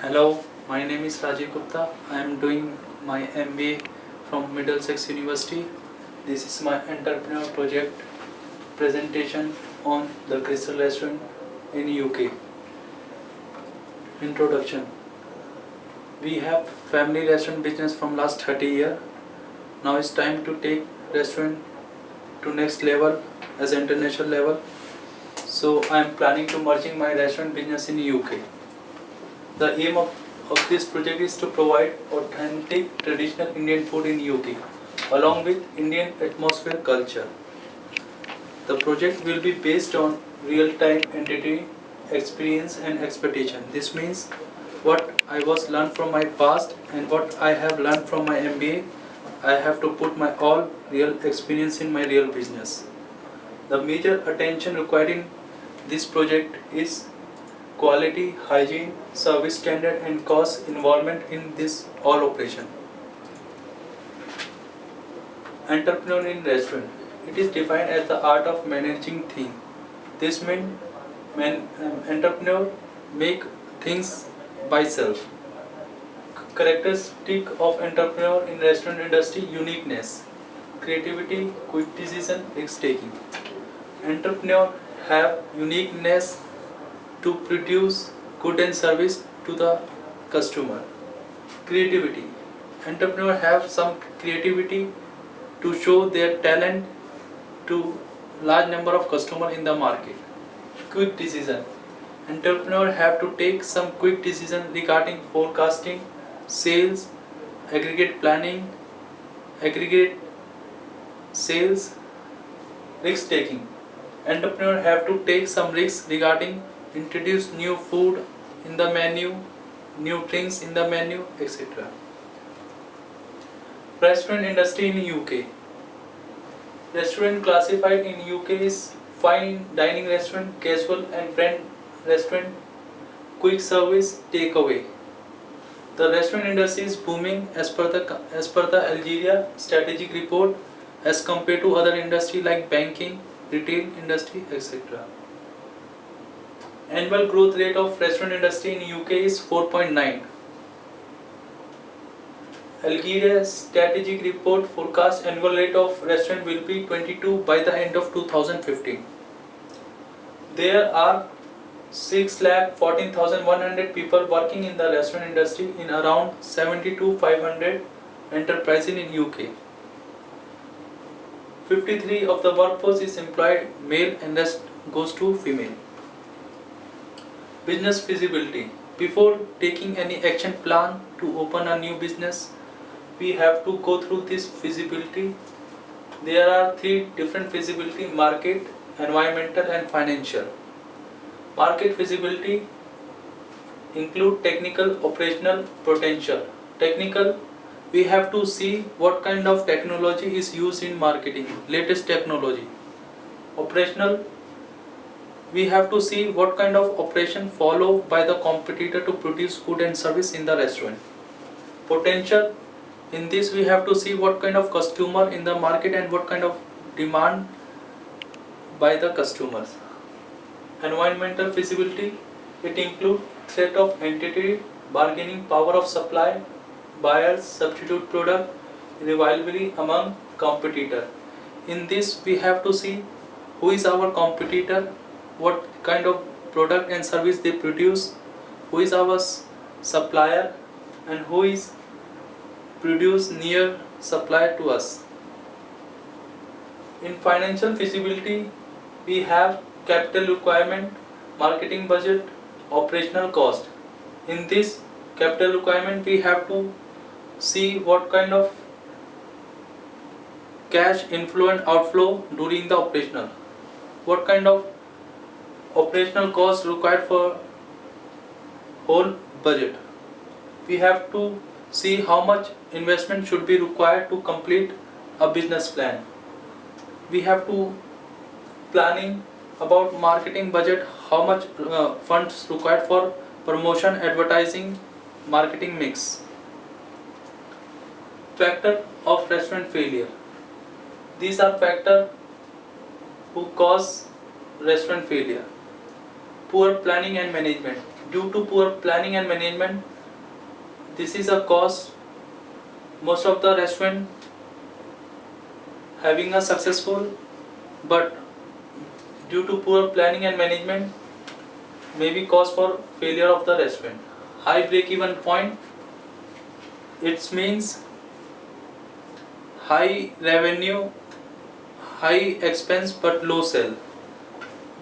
Hello, my name is Rajiv Gupta. I am doing my MBA from Middlesex University. This is my entrepreneur project presentation on the Crystal Restaurant in UK. Introduction. We have family restaurant business from last 30 years. Now it's time to take restaurant to next level as international level. So I am planning to merging my restaurant business in UK. The aim of this project is to provide authentic traditional Indian food in UK along with Indian atmosphere culture. The project will be based on real-time entity experience and expectation. This means what I was learned from my past and what I have learned from my MBA, I have to put my all real experience in my real business. The major attention required in this project is quality, hygiene, service standard and cost involvement in this all operation. Entrepreneur in restaurant. It is defined as the art of managing things. This means entrepreneur make things by self. Characteristic of entrepreneur in restaurant industry: uniqueness, creativity, quick decision, risk taking. Entrepreneur have uniqueness to produce good and service to the customer. Creativity. Entrepreneur have some creativity to show their talent to large number of customers in the market. Quick decision. Entrepreneur have to take some quick decision regarding forecasting, sales, aggregate planning, aggregate sales, risk taking. Entrepreneur have to take some risks regarding introduce new food in the menu, new drinks in the menu, etc. Restaurant industry in UK. Restaurant classified in UK is fine dining restaurant, casual and brand restaurant, quick service, takeaway. The restaurant industry is booming as per the Algeria strategic report as compared to other industry like banking, retail industry, etc. Annual growth rate of restaurant industry in UK is 4.9. Algeria strategic report forecast annual rate of restaurant will be 22 by the end of 2015. There are 6,14,100 people working in the restaurant industry in around 72,500 enterprises in UK. 53 of the workforce is employed male and rest goes to female. Business feasibility. Before taking any action plan to open a new business, we have to go through this feasibility. There are three different feasibility: market, environmental and financial. Market feasibility include technical, operational, potential. Technical, we have to see what kind of technology is used in marketing, latest technology. Operational, we have to see what kind of operation followed by the competitor to produce food and service in the restaurant. Potential, in this we have to see what kind of customer in the market and what kind of demand by the customers. Environmental feasibility, it includes threat of entity, bargaining power of supply, buyers, substitute product, rivalry among competitor. In this we have to see who is our competitor, what kind of product and service they produce, who is our supplier and who is produce near supply to us. In financial feasibility, we have capital requirement, marketing budget, operational cost. In this capital requirement, we have to see what kind of cash inflow and outflow during the operational, what kind of operational cost required for whole budget. We have to see how much investment should be required to complete a business plan. We have to planning about marketing budget, how much funds required for promotion, advertising, marketing mix. Factor of restaurant failure. These are factors who cause restaurant failure. poor planning and management. Due to poor planning and management, this is a cause most of the restaurant having a successful, but due to poor planning and management may be cause for failure of the restaurant. High break-even point, it means high revenue, high expense but low sale.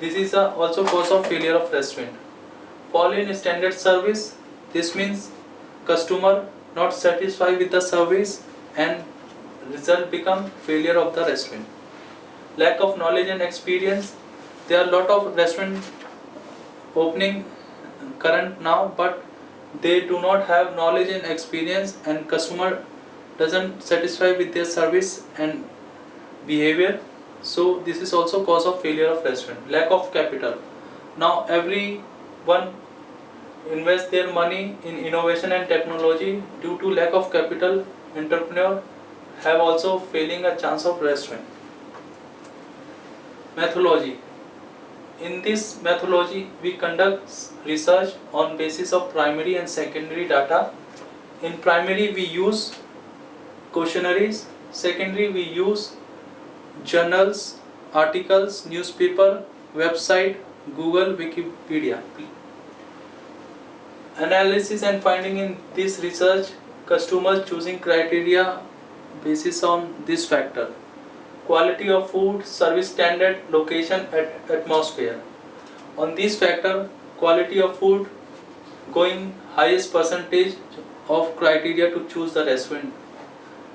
This is also cause of failure of restaurant. Fall in standard service, this means customer not satisfied with the service and result become failure of the restaurant. Lack of knowledge and experience, there are a lot of restaurant opening current now, but they do not have knowledge and experience, and customer doesn't satisfy with their service and behavior. So this is also cause of failure of restaurant. Lack of capital, now everyone invest their money in innovation and technology. Due to lack of capital, entrepreneur have also failing a chance of restaurant. Methodology, in this methodology we conduct research on basis of primary and secondary data. In primary we use questionnaires, secondary we use journals, articles, newspaper, website, Google, Wikipedia. Analysis and finding in this research, customers choosing criteria basis on this factor: quality of food, service standard, location, atmosphere. On this factor, quality of food going highest percentage of criteria to choose the restaurant.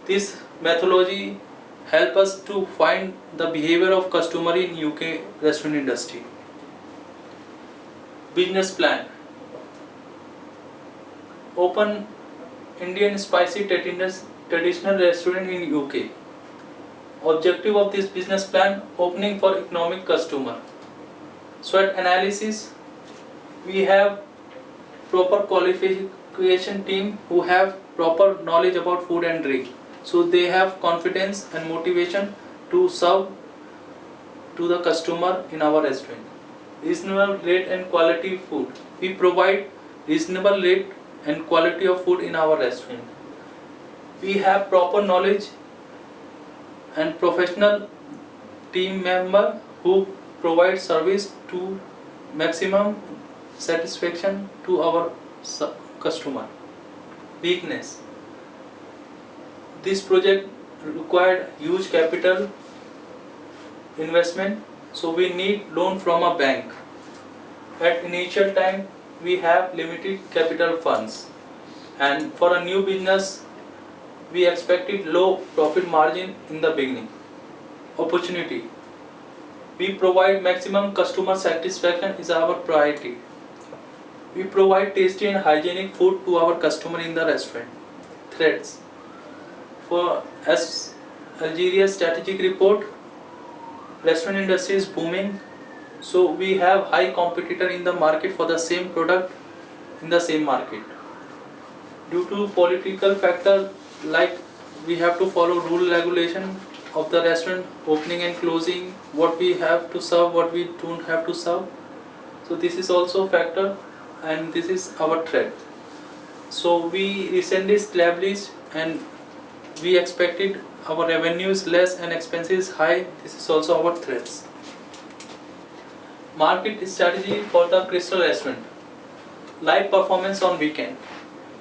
This methodology help us to find the behavior of customer in UK restaurant industry. Business plan: open Indian spicy traditional restaurant in UK. Objective of this business plan: opening for economic customer. SWOT analysis: we have proper qualification team who have proper knowledge about food and drink, so they have confidence and motivation to serve to the customer in our restaurant. Reasonable rate and quality food, we provide reasonable rate and quality of food in our restaurant. We have proper knowledge and professional team member who provide service to maximum satisfaction to our customer. Weakness: this project required huge capital investment, so we need loan from a bank. At initial time we have limited capital funds, and for a new business we expected low profit margin in the beginning. Opportunity: we provide maximum customer satisfaction is our priority. We provide tasty and hygienic food to our customer in the restaurant. Threats: for as Algeria strategic report, restaurant industry is booming, so we have high competitor in the market for the same product in the same market. Due to political factor, like we have to follow rule regulation of the restaurant opening and closing, what we have to serve, what we don't have to serve. So this is also factor, and this is our threat. So we recently established, and we expected our revenue is less and expenses high. This is also our threats. Market strategy for the Crystal Restaurant. Live performance on weekend.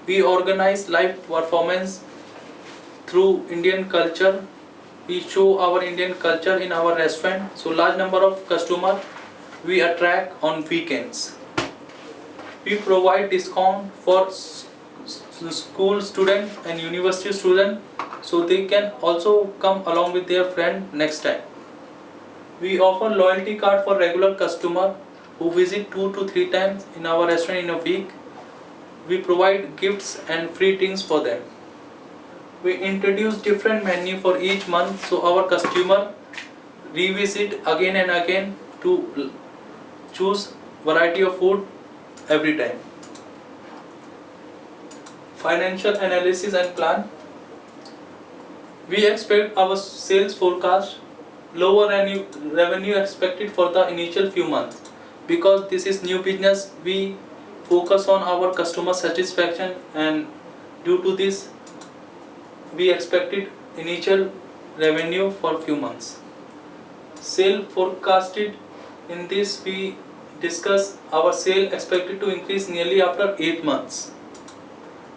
We organize live performance through Indian culture. We show our Indian culture in our restaurant, so large number of customer we attract on weekends. We provide discount for school student and university student, so they can also come along with their friend next time. We offer loyalty card for regular customer who visit 2 to 3 times in our restaurant in a week. We provide gifts and free things for them. We introduce different menu for each month, so our customer revisit again and again to choose variety of food every time. Financial analysis and plan. We expect our sales forecast, lower revenue expected for the initial few months. Because this is new business, we focus on our customer satisfaction, and due to this we expected initial revenue for few months. Sale forecasted. In this we discuss our sale expected to increase nearly after 8 months.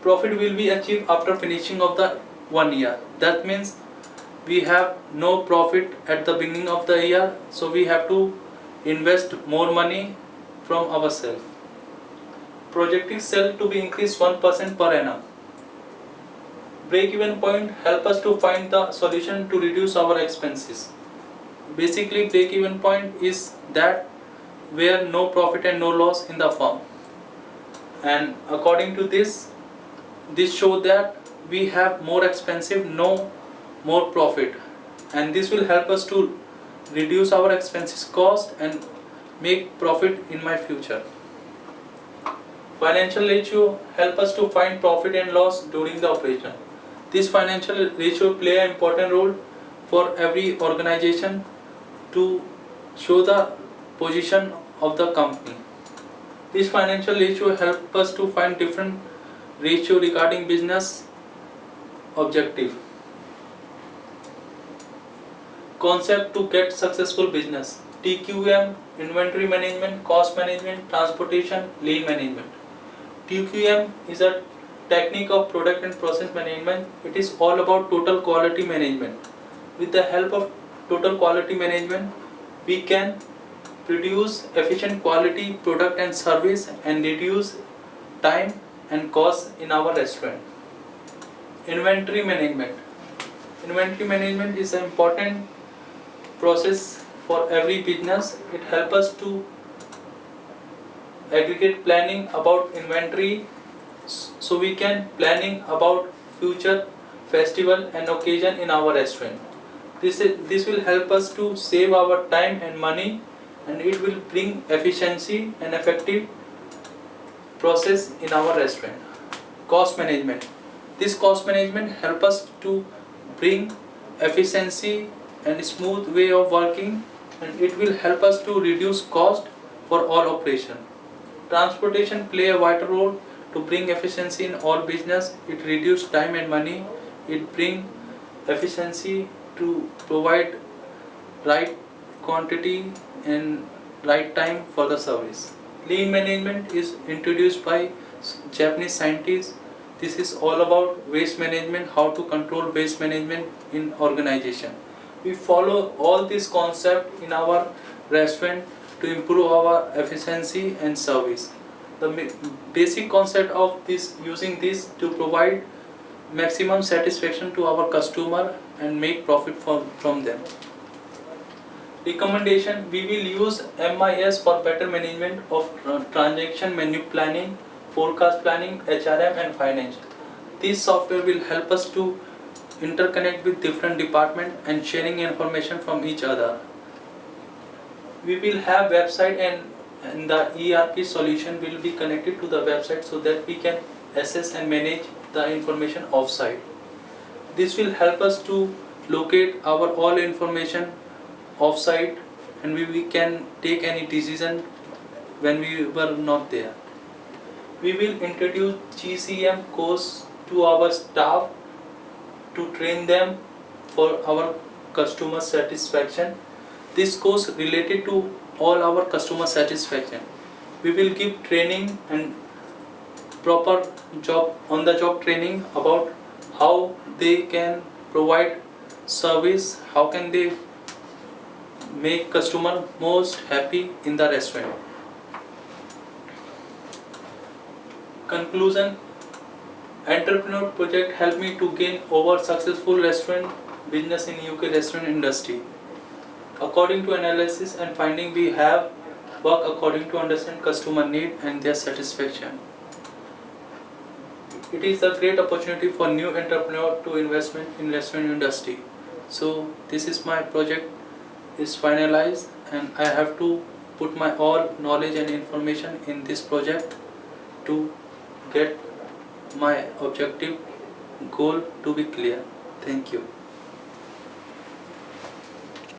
Profit will be achieved after finishing of the 1 year. That means we have no profit at the beginning of the year, so we have to invest more money from ourselves. Projected sale to be increased 1% per annum. Break-even point help us to find the solution to reduce our expenses. Basically, break-even point is that where no profit and no loss in the firm. And according to this show that we have more expensive, no more profit, and this will help us to reduce our expenses cost and make profit in my future. Financial ratio help us to find profit and loss during the operation. This financial ratio play an important role for every organization to show the position of the company. This financial ratio help us to find different ratio regarding business objective. Concept to get successful business: TQM, inventory management, cost management, transportation, lean management. TQM is a technique of product and process management. It is all about total quality management. With the help of total quality management, we can produce efficient quality product and service and reduce time and cost in our restaurant. Inventory management. Inventory management is an important process for every business. It helps us to aggregate planning about inventory, so we can planning about future festival and occasion in our restaurant. This will help us to save our time and money, and it will bring efficiency and effective process in our restaurant. Cost management. This cost management help us to bring efficiency and smooth way of working, and it will help us to reduce cost for all operation. Transportation play a vital role to bring efficiency in all business. It reduce time and money. It bring efficiency to provide right quantity and right time for the service. Lean management is introduced by Japanese scientists. This is all about waste management, how to control waste management in organization. We follow all this concept in our restaurant to improve our efficiency and service. The basic concept of this, using this to provide maximum satisfaction to our customer and make profit from them. Recommendation: we will use MIS for better management of transaction, menu planning, forecast planning, HRM and finance. This software will help us to interconnect with different departments and sharing information from each other. We will have website, and the ERP solution will be connected to the website so that we can access and manage the information offsite. This will help us to locate our all information offsite, and we can take any decision when we were not there. We will introduce GCM course to our staff to train them for our customer satisfaction. This course related to all our customer satisfaction. We will give training and proper on the job training about how they can provide service, how can they make customer most happy in the restaurant. Conclusion: entrepreneur project helped me to gain over successful restaurant business in UK restaurant industry. According to analysis and finding, we have work according to understand customer need and their satisfaction. It is a great opportunity for new entrepreneur to investment in restaurant industry. So this is my project is finalized, and I have to put my all knowledge and information in this project to get my objective goal to be clear. Thank you.